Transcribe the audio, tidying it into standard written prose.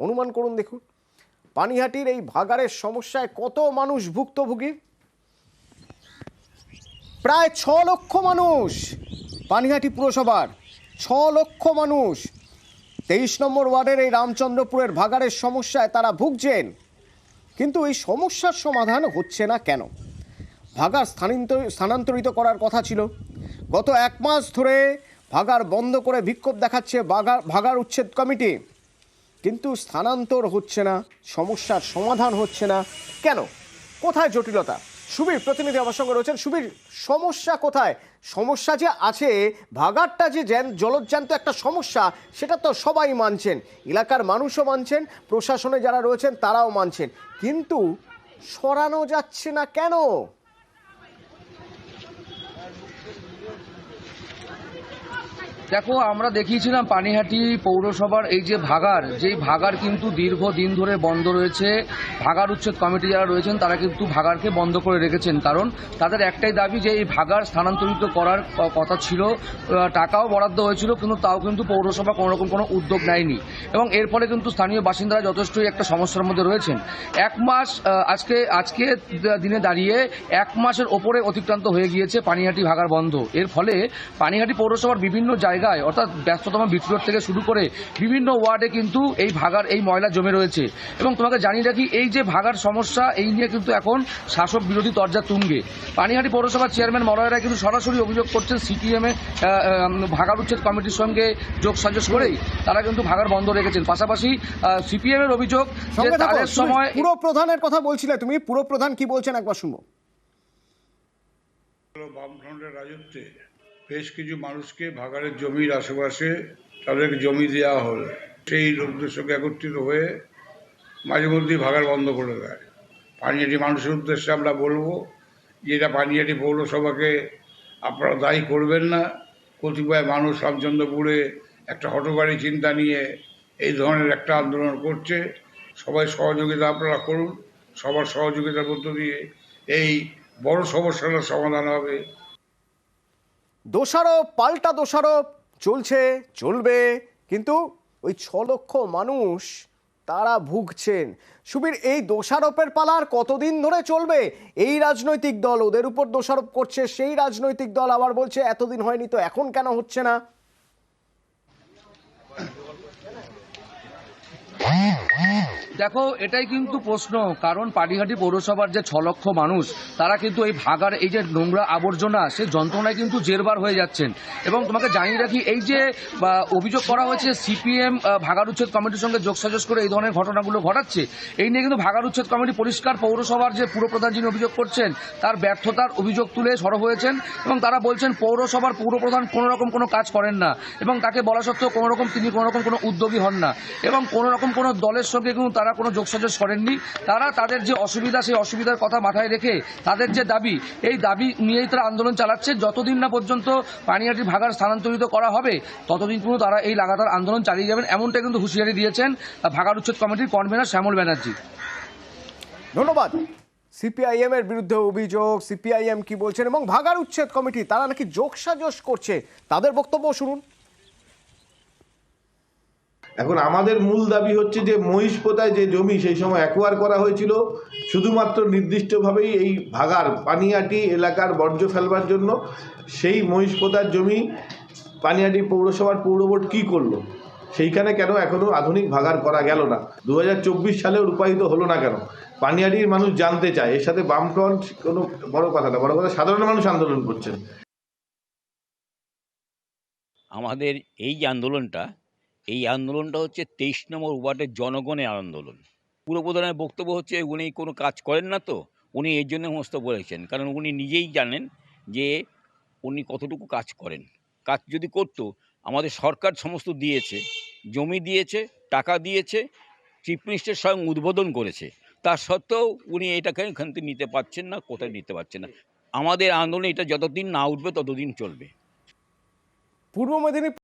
অনুমান করুন দেখুন, পানিহাটির এই ভাগাড়ের সমস্যায় কত মানুষ ভুক্তভোগী? প্রায় 6 লক্ষ মানুষ। পানিহাটি পুরসভার 6 লক্ষ মানুষ 23 নম্বর ওয়ার্ডের এই রামচন্দ্রপুরের ভাগাড়ের সমস্যায় তারা ভুগছেন। কিন্তু এই সমস্যার সমাধান হচ্ছে না কেন? ভাগাড় স্থানান্তরিত করার কথা ছিল। গত 1 মাস ধরে ভাগাড় বন্ধ করে বিক্ষোভ দেখাচ্ছে ভাগাড় উচ্ছেদ কমিটি, কিন্তু স্থানান্তর হচ্ছে না, সমস্যার সমাধান হচ্ছে না কেন? কোথায় জটিলতা? সুবীর প্রতিনিধি আমার সঙ্গে রয়েছেন। সুবীর, সমস্যা কোথায়? সমস্যা যে আছে, ভাগাড়টা যে জলজ্যান্ত একটা সমস্যা, সেটা তো সবাই মানছেন, এলাকার মানুষও মানছেন, প্রশাসনে যারা রয়েছেন তারাও মানছেন, কিন্তু সরানো যাচ্ছে না কেন? দেখো, আমরা দেখিয়েছিলাম পানিহাটি পৌরসভার এই যে ভাগাড়, যেই ভাগাড় কিন্তু দীর্ঘদিন ধরে বন্ধ রয়েছে। ভাগাড় উচ্ছেদ কমিটি যারা রয়েছেন তারা কিন্তু ভাগাড়কে বন্ধ করে রেখেছেন, কারণ তাদের একটাই দাবি যে এই ভাগাড় স্থানান্তরিত করার কথা ছিল, টাকাও বরাদ্দ হয়েছিল, কিন্তু তাও কিন্তু পৌরসভা কোনোরকম কোনো উদ্যোগ নেয়নি এবং এর ফলে কিন্তু স্থানীয় বাসিন্দারা যথেষ্টই একটা সমস্যার মধ্যে রয়েছেন। 1 মাস আজকে দিনে দাঁড়িয়ে 1 মাসের ওপরে অতিক্রান্ত হয়ে গিয়েছে পানিহাটি ভাগাড় বন্ধ। এর ফলে পানিহাটি পৌরসভার বিভিন্ন জায়গায় অর্থাৎ ব্যস্ততম বিট রোড থেকে শুরু করে বিভিন্ন ওয়ার্ডে কিন্তু এই ভাগাড় এই ময়লা জমে রয়েছে। এবং তোমাকে জানিয়ে রাখি, এই যে ভাগাড় সমস্যা, এই নিয়ে কিন্তু এখন শাসক বিরোধী তরজা তুঙ্গে। পানিহাটি পৌরসভার চেয়ারম্যান মলয় কিন্তু সরাসরি অভিযোগ করছেন সিপিএম ভাগাড় উচ্ছেদ কমিটির সঙ্গে যোগসাজশ করেই তারা কিন্তু ভাগাড় বন্ধ রেখেছেন। পাশাপাশি সিপিএম এর অভিযোগ যে তাদের সময় পুরপ্রধানের কথা বলছিলে তুমি, পুরপ্রধান কি বলছেন একবার শুনবো। বামফ্রন্টের রাজত্বে বেশ কিছু মানুষকে ভাগাড়ের জমির আশেপাশে তাদেরকে জমি দেওয়া হলো, সেই লোকদের সঙ্গে একত্রিত হয়ে মাঝে মধ্যেই ভাগাড় বন্ধ করে দেয়। পানিহাটি মানুষের উদ্দেশ্যে আমরা বলবো যে এটা পানিহাটি পৌরসভাকে আপনারা দায়ী করবেন না। কতিপয় মানুষ রামচন্দ্রপুরে একটা হঠকারী চিন্তা নিয়ে এই ধরনের একটা আন্দোলন করছে। সবাই সহযোগিতা আপনারা করুন, সবার সহযোগিতার মধ্য দিয়ে এই বড় সমস্যাটার সমাধান হবে। দোষারোপ পাল্টা দোষারোপ চলছে, চলবে, কিন্তু ওই 6 লক্ষ মানুষ তারা ভুগছেন। সুবীর, এই দোষারোপের পালা আর কতদিন ধরে চলবে? এই রাজনৈতিক দল ওদের উপর দোষারোপ করছে, সেই রাজনৈতিক দল আবার বলছে এতদিন হয়নি তো এখন কেন হচ্ছে না? দেখো, এটাই কিন্তু প্রশ্ন, কারণ পানিহাটি পৌরসভার যে 6 লক্ষ মানুষ তারা কিন্তু এই ভাগাড় এই যে নোংরা আবর্জনা, সেই যন্ত্রণায় কিন্তু জেরবার হয়ে যাচ্ছেন। এবং তোমাকে জানিয়ে রাখি, এই যে অভিযোগ করা হয়েছে সিপিএম ভাগাড় উচ্ছেদ কমিটির সঙ্গে যোগসাজশ করে এই ধরনের ঘটনাগুলো ঘটাচ্ছে, এই নিয়ে কিন্তু ভাগাড় উচ্ছেদ কমিটি পরিষ্কার পৌরসভার যে পুরপ্রধান যিনি অভিযোগ করছেন তার ব্যর্থতার অভিযোগ তুলে সরব হয়েছেন এবং তারা বলছেন পৌরসভার পুরপ্রধান কোনো রকম কোনো কাজ করেন না এবং তাকে বলা সত্ত্বেও তিনি কোনো রকম কোনো উদ্যোগী হন না এবং কোনো রকম কোনো দলের সঙ্গে কিন্তু তারা কোনো যোগসাজশ করেননি। তারা তাদের যে অসুবিধা, সেই অসুবিধার কথা মাথায় রেখে তাদের যে দাবি, এই দাবি নিয়েই তারা আন্দোলন চালাচ্ছে। যতদিন না পর্যন্ত পানিহাটির ভাগাড় স্থানান্তরিত করা হবে ততদিন কিন্তু তারা এই লাগাতার আন্দোলন চালিয়ে যাবেন, এমনটা কিন্তু হুঁশিয়ারি দিয়েছেন ভাগাড় উচ্ছেদ কমিটির কনভেনর শ্যামল ব্যানার্জি। ধন্যবাদ। সিপিআইএম এর বিরুদ্ধে অভিযোগ, সিপিআইএম কি বলছেন এবং ভাগাড় উচ্ছেদ কমিটি তারা নাকি যোগসাজশ করছে, তাদের বক্তব্য শুনুন। এখন আমাদের মূল দাবি হচ্ছে যে মহিষপোতায় যে জমি সেই সময় অ্যাকোয়ার করা হয়েছিল শুধুমাত্র নির্দিষ্টভাবেই এই ভাগাড় পানিহাটি এলাকার বর্জ্য ফেলবার জন্য, সেই মহিষপোতার জমি পানিহাটি পৌরসভার পৌর বোর্ড কী করলো? সেইখানে কেন এখনও আধুনিক ভাগাড় করা গেল না? 2024 সালেও রূপায়িত হলো না কেন? পানিহাটির মানুষ জানতে চায়। এর সাথে বামফ্রন্ট কোনো বড় কথা না, বড় কথা সাধারণ মানুষ আন্দোলন করছেন। আমাদের এই যে আন্দোলনটা হচ্ছে 23 নম্বর ওয়ার্ডের জনগণের আন্দোলন। পুরপ্রধানের বক্তব্য হচ্ছে উনি কোনো কাজ করেন না, তো উনি এই জন্য সমস্ত বলেছেন, কারণ উনি নিজেই জানেন যে উনি কতটুকু কাজ করেন। কাজ যদি করতো, আমাদের সরকার সমস্ত দিয়েছে, জমি দিয়েছে, টাকা দিয়েছে, চিফ মিনিস্টার স্বয়ং উদ্বোধন করেছে, তা সত্ত্বেও উনি এটাকে এখান থেকে নিতে পারছেন না, কোথায় নিতে পারছেন না। আমাদের আন্দোলন এটা যতদিন না উঠবে ততদিন চলবে। পূর্ব মেদিনীপুর